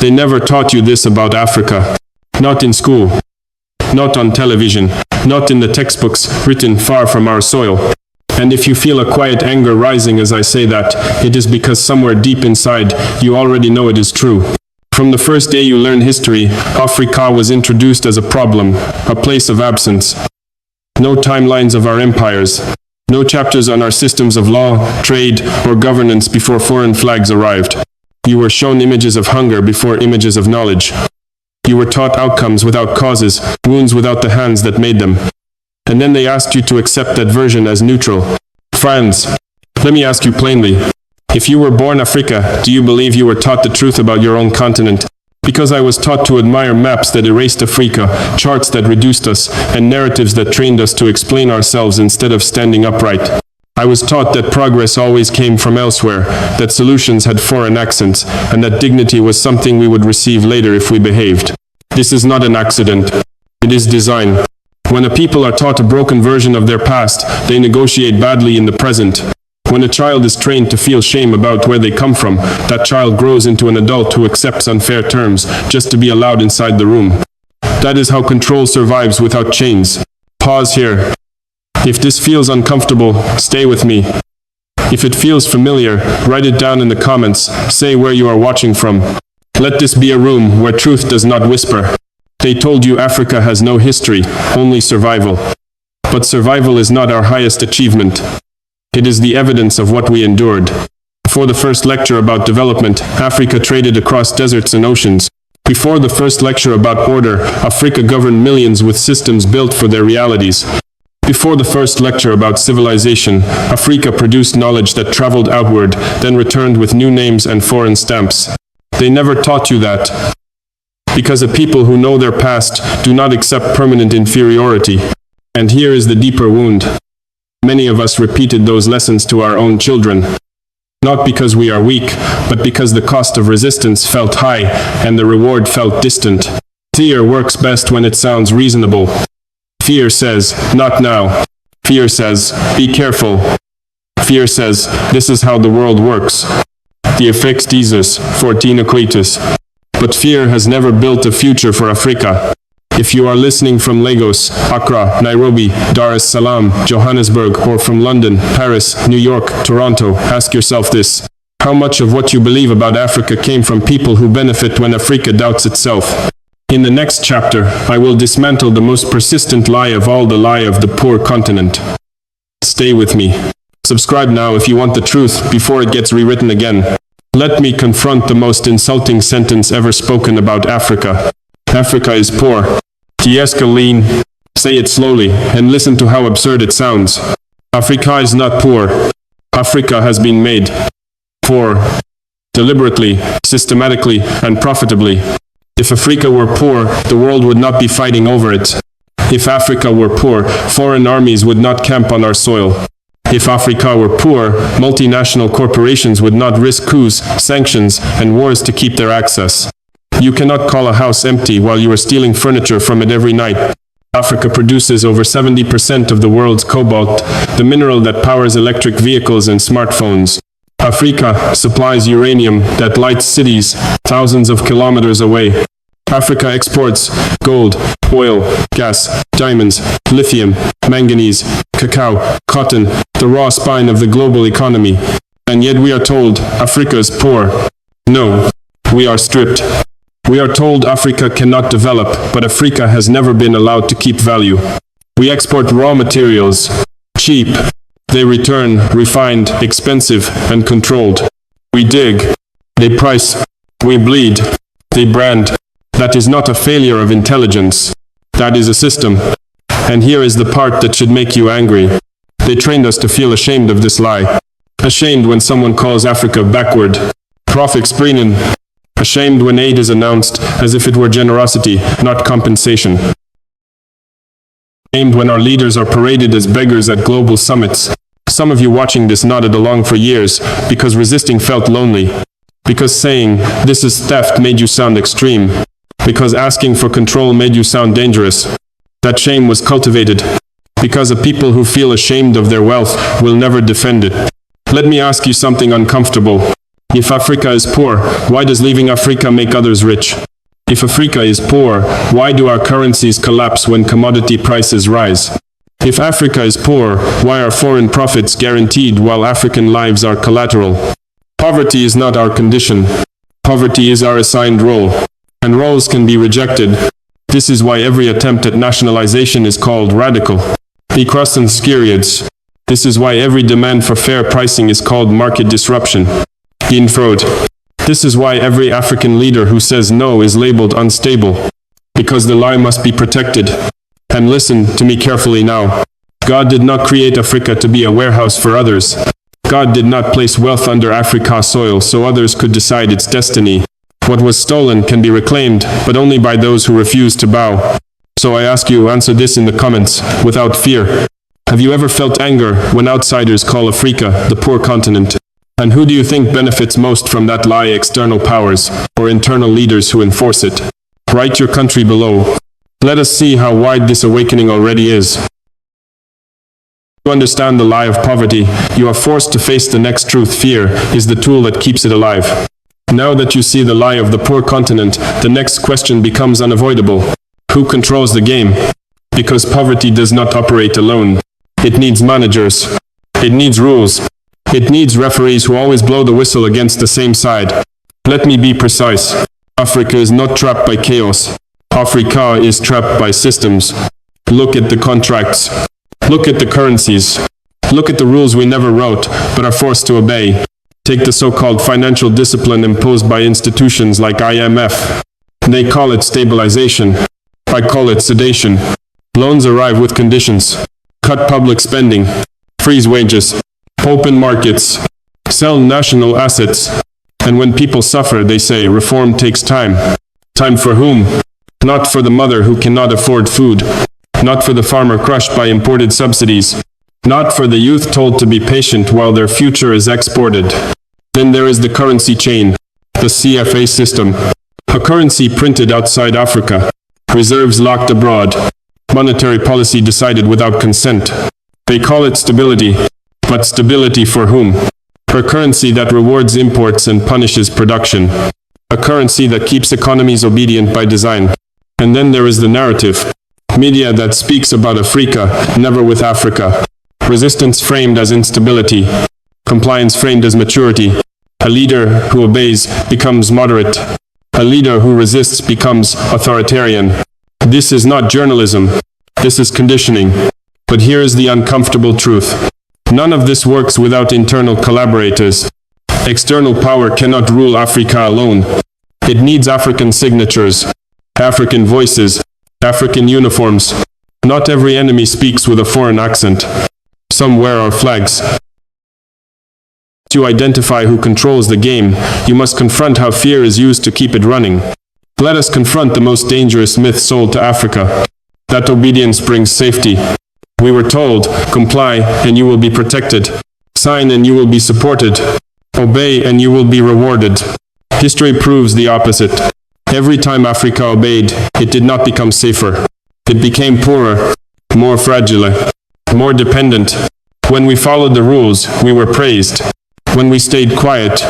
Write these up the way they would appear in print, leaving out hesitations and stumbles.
They never taught you this about Africa. Not in school. Not on television. Not in the textbooks written far from our soil. And if you feel a quiet anger rising as I say that, it is because somewhere deep inside, you already know it is true. From the first day you learn history, Africa was introduced as a problem, a place of absence. No timelines of our empires. No chapters on our systems of law, trade, or governance before foreign flags arrived. You were shown images of hunger before images of knowledge. You were taught outcomes without causes, wounds without the hands that made them. And then they asked you to accept that version as neutral. Friends, let me ask you plainly. If you were born Africa, do you believe you were taught the truth about your own continent? Because I was taught to admire maps that erased Africa, charts that reduced us, and narratives that trained us to explain ourselves instead of standing upright. I was taught that progress always came from elsewhere, that solutions had foreign accents, and that dignity was something we would receive later if we behaved. This is not an accident. It is design. When a people are taught a broken version of their past, they negotiate badly in the present. When a child is trained to feel shame about where they come from, that child grows into an adult who accepts unfair terms just to be allowed inside the room. That is how control survives without chains. Pause here. If this feels uncomfortable, stay with me. If it feels familiar, write it down in the comments, say where you are watching from. Let this be a room where truth does not whisper. They told you Africa has no history, only survival. But survival is not our highest achievement. It is the evidence of what we endured. Before the first lecture about development, Africa traded across deserts and oceans. Before the first lecture about order, Africa governed millions with systems built for their realities. Before the first lecture about civilization, Africa produced knowledge that traveled outward, then returned with new names and foreign stamps. They never taught you that. Because a people who know their past do not accept permanent inferiority. And here is the deeper wound. Many of us repeated those lessons to our own children. Not because we are weak, but because the cost of resistance felt high and the reward felt distant. Fear works best when it sounds reasonable. Fear says, not now. Fear says, be careful. Fear says, this is how the world works. The effects Jesus, 14 Equatus. But fear has never built a future for Africa. If you are listening from Lagos, Accra, Nairobi, Dar es Salaam, Johannesburg, or from London, Paris, New York, Toronto, ask yourself this. How much of what you believe about Africa came from people who benefit when Africa doubts itself? In the next chapter, I will dismantle the most persistent lie of all, the lie of the poor continent. Stay with me. Subscribe now if you want the truth before it gets rewritten again. Let me confront the most insulting sentence ever spoken about Africa. Africa is poor. Tiescaline. Say it slowly, and listen to how absurd it sounds. Africa is not poor. Africa has been made poor. Deliberately, systematically, and profitably. If Africa were poor, the world would not be fighting over it. If Africa were poor, foreign armies would not camp on our soil. If Africa were poor, multinational corporations would not risk coups, sanctions, and wars to keep their access. You cannot call a house empty while you are stealing furniture from it every night. Africa produces over 70% of the world's cobalt, the mineral that powers electric vehicles and smartphones. Africa supplies uranium that lights cities thousands of kilometers away. Africa exports gold, oil, gas, diamonds, lithium, manganese, cacao, cotton, the raw spine of the global economy. And yet we are told Africa is poor. No, we are stripped. We are told Africa cannot develop, but Africa has never been allowed to keep value. We export raw materials, cheap. They return, refined, expensive, and controlled. We dig. They price. We bleed. They brand. That is not a failure of intelligence. That is a system. And here is the part that should make you angry. They trained us to feel ashamed of this lie. Ashamed when someone calls Africa backward. Profitsprenen. Ashamed when aid is announced as if it were generosity, not compensation. Ashamed when our leaders are paraded as beggars at global summits. Some of you watching this nodded along for years because resisting felt lonely. Because saying, this is theft made you sound extreme. Because asking for control made you sound dangerous. That shame was cultivated. Because a people who feel ashamed of their wealth will never defend it. Let me ask you something uncomfortable. If Africa is poor, why does leaving Africa make others rich? If Africa is poor, why do our currencies collapse when commodity prices rise? If Africa is poor, why are foreign profits guaranteed while African lives are collateral? Poverty is not our condition. Poverty is our assigned role, and roles can be rejected. This is why every attempt at nationalization is called radical. This is why every demand for fair pricing is called market disruption. In fraud. This is why every African leader who says no is labeled unstable. Because the lie must be protected. And listen to me carefully now. God did not create Africa to be a warehouse for others. God did not place wealth under Africa's soil so others could decide its destiny. What was stolen can be reclaimed, but only by those who refuse to bow. So I ask you, answer this in the comments, without fear. Have you ever felt anger when outsiders call Africa the poor continent? And who do you think benefits most from that lie? External powers, or internal leaders who enforce it? Write your country below. Let us see how wide this awakening already is. To understand the lie of poverty, you are forced to face the next truth. Fear is the tool that keeps it alive. Now that you see the lie of the poor continent, the next question becomes unavoidable. Who controls the game? Because poverty does not operate alone. It needs managers. It needs rules. It needs referees who always blow the whistle against the same side. Let me be precise. Africa is not trapped by chaos. Africa is trapped by systems. Look at the contracts. Look at the currencies. Look at the rules we never wrote, but are forced to obey. Take the so-called financial discipline imposed by institutions like IMF. They call it stabilization. I call it sedation. Loans arrive with conditions. Cut public spending. Freeze wages. Open markets. Sell national assets. And when people suffer, they say reform takes time. Time for whom? Not for the mother who cannot afford food. Not for the farmer crushed by imported subsidies. Not for the youth told to be patient while their future is exported. Then there is the currency chain, the CFA system. A currency printed outside Africa. Reserves locked abroad. Monetary policy decided without consent. They call it stability. But stability for whom? A currency that rewards imports and punishes production. A currency that keeps economies obedient by design. And then there is the narrative. Media that speaks about Africa, never with Africa. Resistance framed as instability. Compliance framed as maturity. A leader who obeys becomes moderate. A leader who resists becomes authoritarian. This is not journalism. This is conditioning. But here is the uncomfortable truth. None of this works without internal collaborators. External power cannot rule Africa alone. It needs African signatures, African voices, African uniforms. Not every enemy speaks with a foreign accent. Some wear our flags. To identify who controls the game, you must confront how fear is used to keep it running. Let us confront the most dangerous myth sold to Africa. That obedience brings safety. We were told, comply and you will be protected. Sign and you will be supported. Obey and you will be rewarded. History proves the opposite. Every time Africa obeyed, it did not become safer. It became poorer, more fragile, more dependent. When we followed the rules, we were praised. When we stayed quiet,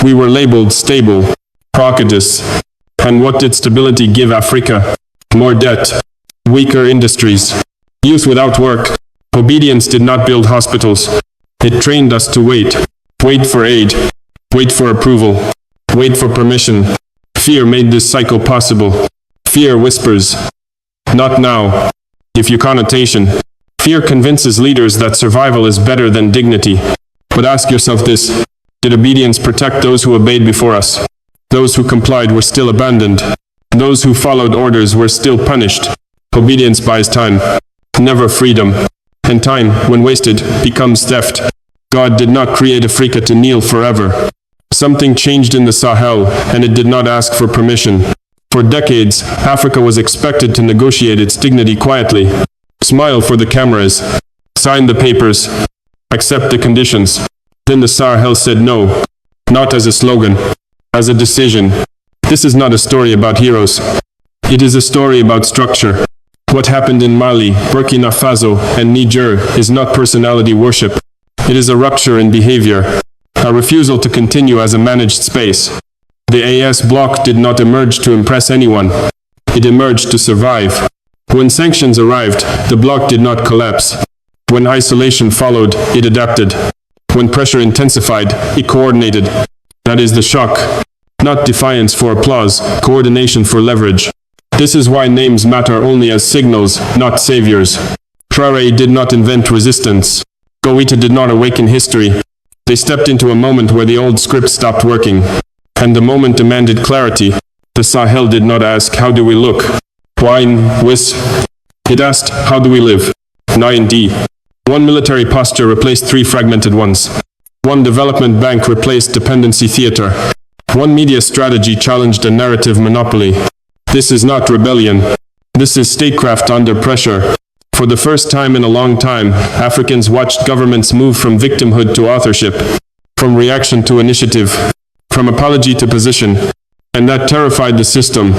we were labeled stable, crocodiles. And what did stability give Africa? More debt, weaker industries, youth without work. Obedience did not build hospitals. It trained us to wait. Wait for aid. Wait for approval. Wait for permission. Fear made this cycle possible. Fear whispers, not now. If you connotation, fear convinces leaders that survival is better than dignity. But ask yourself this, did obedience protect those who obeyed before us? Those who complied were still abandoned. Those who followed orders were still punished. Obedience buys time, never freedom. And time, when wasted, becomes theft. God did not create Africa to kneel forever. Something changed in the Sahel, and it did not ask for permission. For decades, Africa was expected to negotiate its dignity quietly. Smile for the cameras. Sign the papers. Accept the conditions. Then the Sahel said no. Not as a slogan, as a decision. This is not a story about heroes. It is a story about structure. What happened in Mali, Burkina Faso, and Niger is not personality worship. It is a rupture in behavior. a refusal to continue as a managed space. The AS bloc did not emerge to impress anyone. It emerged to survive. When sanctions arrived, the bloc did not collapse. When isolation followed, it adapted. When pressure intensified, it coordinated. That is the shock. Not defiance for applause, coordination for leverage. This is why names matter only as signals, not saviors. Traore did not invent resistance. Goita did not awaken history. They stepped into a moment where the old script stopped working. And the moment demanded clarity. The Sahel did not ask, how do we look? Wine, whiz. It asked, how do we live? D. One military posture replaced 3 fragmented ones. One development bank replaced dependency theater. One media strategy challenged a narrative monopoly. This is not rebellion. This is statecraft under pressure. For the first time in a long time, Africans watched governments move from victimhood to authorship, from reaction to initiative, from apology to position. And that terrified the system.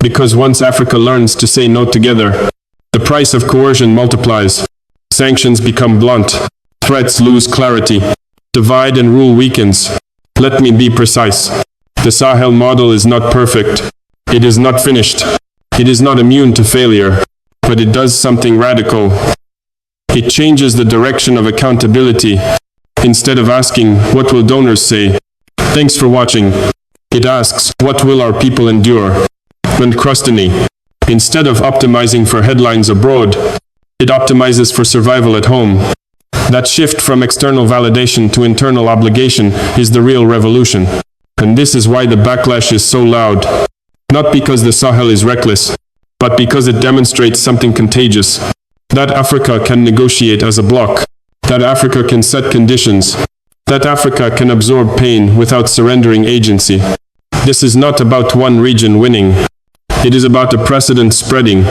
Because once Africa learns to say no together, the price of coercion multiplies. Sanctions become blunt. Threats lose clarity. Divide and rule weakens. Let me be precise. The Sahel model is not perfect. It is not finished. It is not immune to failure. But it does something radical. It changes the direction of accountability. Instead of asking, what will donors say? Thanks for watching. It asks, what will our people endure? And crustiny. Instead of optimizing for headlines abroad, it optimizes for survival at home. That shift from external validation to internal obligation is the real revolution. And this is why the backlash is so loud. Not because the Sahel is reckless, but because it demonstrates something contagious. That Africa can negotiate as a bloc. That Africa can set conditions. That Africa can absorb pain without surrendering agency. This is not about one region winning. It is about a precedent spreading.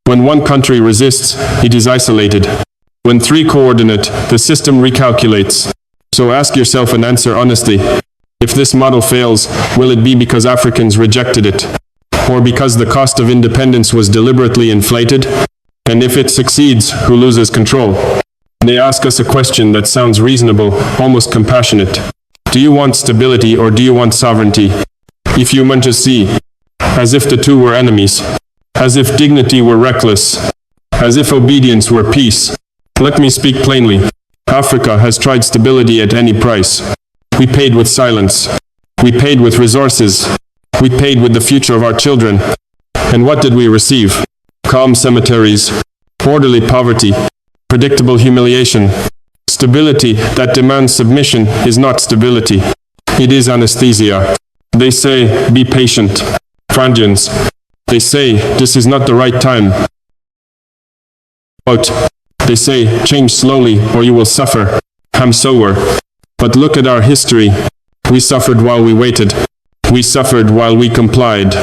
When one country resists, it is isolated. When 3 coordinate, the system recalculates. So ask yourself and answer honestly. If this model fails, will it be because Africans rejected it? Or because the cost of independence was deliberately inflated? And if it succeeds, who loses control? They ask us a question that sounds reasonable, almost compassionate. Do you want stability or do you want sovereignty? If you want to see, as if the two were enemies, as if dignity were reckless, as if obedience were peace. Let me speak plainly. Africa has tried stability at any price. We paid with silence. We paid with resources. We paid with the future of our children. And what did we receive? Calm cemeteries, orderly poverty, predictable humiliation. Stability that demands submission is not stability. It is anesthesia. They say, be patient. Frangians. They say, this is not the right time. They say, change slowly or you will suffer. I'm sower. But look at our history. We suffered while we waited. We suffered while we complied.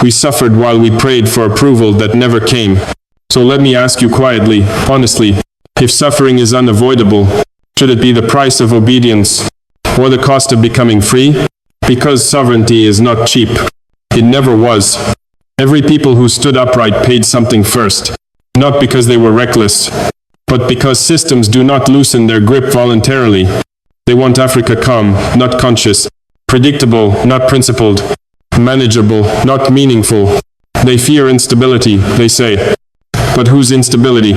We suffered while we prayed for approval that never came. So let me ask you quietly, honestly, if suffering is unavoidable, should it be the price of obedience or the cost of becoming free? Because sovereignty is not cheap. It never was. Every people who stood upright paid something first, not because they were reckless, but because systems do not loosen their grip voluntarily. They want Africa calm, not conscious, predictable, not principled, manageable, not meaningful. They fear instability, they say. But whose instability?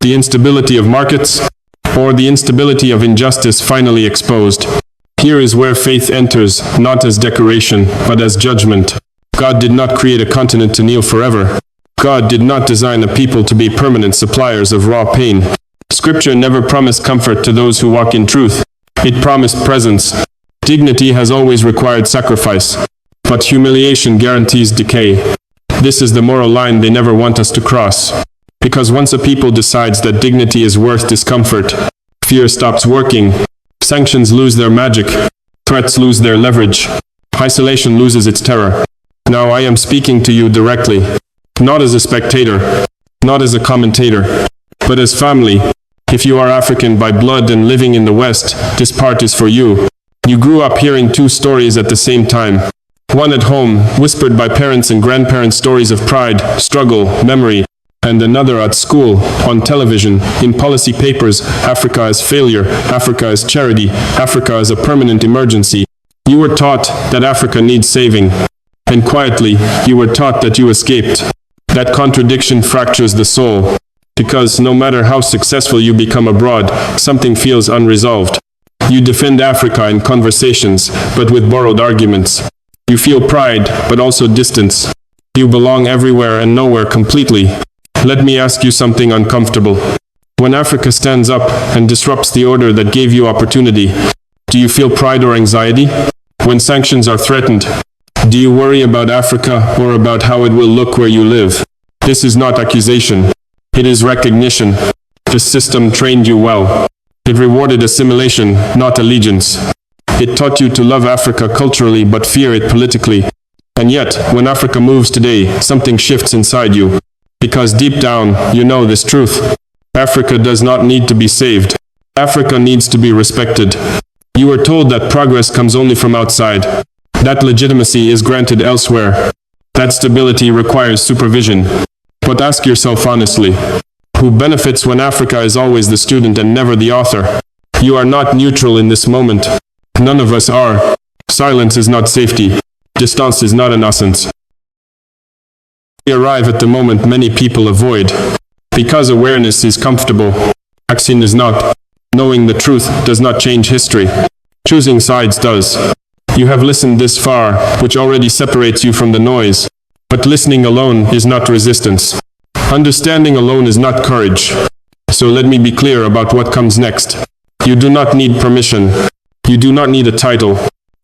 The instability of markets? Or the instability of injustice finally exposed? Here is where faith enters, not as decoration, but as judgment. God did not create a continent to kneel forever. God did not design a people to be permanent suppliers of raw pain. Scripture never promised comfort to those who walk in truth. It promised presence. Dignity has always required sacrifice, but humiliation guarantees decay. This is the moral line they never want us to cross. Because once a people decides that dignity is worth discomfort, fear stops working, sanctions lose their magic, threats lose their leverage, isolation loses its terror. Now I am speaking to you directly, not as a spectator, not as a commentator, but as family. If you are African by blood and living in the West, this part is for you. You grew up hearing 2 stories at the same time. One at home, whispered by parents and grandparents, stories of pride, struggle, memory. and another at school, on television, in policy papers, Africa as failure, Africa as charity, Africa as a permanent emergency. You were taught that Africa needs saving, and quietly, you were taught that you escaped. That contradiction fractures the soul, because no matter how successful you become abroad, something feels unresolved. You defend Africa in conversations, but with borrowed arguments. You feel pride, but also distance. You belong everywhere and nowhere completely. Let me ask you something uncomfortable. When Africa stands up and disrupts the order that gave you opportunity, do you feel pride or anxiety? When sanctions are threatened, do you worry about Africa or about how it will look where you live? This is not accusation. It is recognition. The system trained you well. It rewarded assimilation, not allegiance. It taught you to love Africa culturally but fear it politically. And yet, when Africa moves today, something shifts inside you. Because deep down, you know this truth. Africa does not need to be saved. Africa needs to be respected. You were told that progress comes only from outside. That legitimacy is granted elsewhere. That stability requires supervision. But ask yourself honestly, who benefits when Africa is always the student and never the author? You are not neutral in this moment. None of us are. Silence is not safety. Distance is not innocence. We arrive at the moment many people avoid. Because awareness is comfortable, action is not. Knowing the truth does not change history. Choosing sides does. You have listened this far, which already separates you from the noise. But listening alone is not resistance. Understanding alone is not courage. So let me be clear about what comes next. You do not need permission. You do not need a title.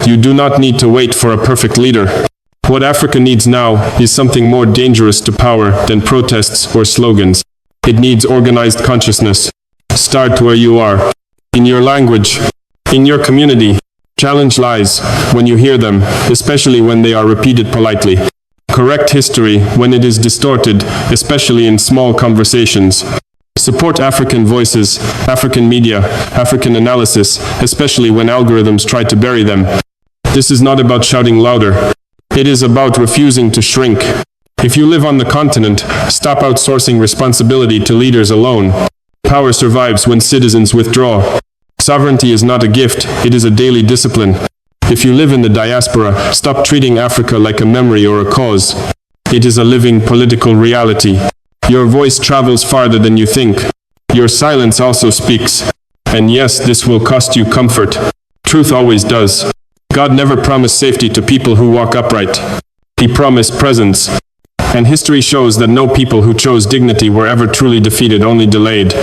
You do not need to wait for a perfect leader. What Africa needs now is something more dangerous to power than protests or slogans. It needs organized consciousness. Start where you are. In your language. In your community. Challenge lies when you hear them, especially when they are repeated politely. Correct history when it is distorted, especially in small conversations. Support African voices, African media, African analysis, especially when algorithms try to bury them. This is not about shouting louder. It is about refusing to shrink. If you live on the continent, stop outsourcing responsibility to leaders alone. Power survives when citizens withdraw. Sovereignty is not a gift, it is a daily discipline. If you live in the diaspora, stop treating Africa like a memory or a cause. It is a living political reality. Your voice travels farther than you think. Your silence also speaks. And yes, this will cost you comfort. Truth always does. God never promised safety to people who walk upright. He promised presence. And history shows that no people who chose dignity were ever truly defeated, only delayed.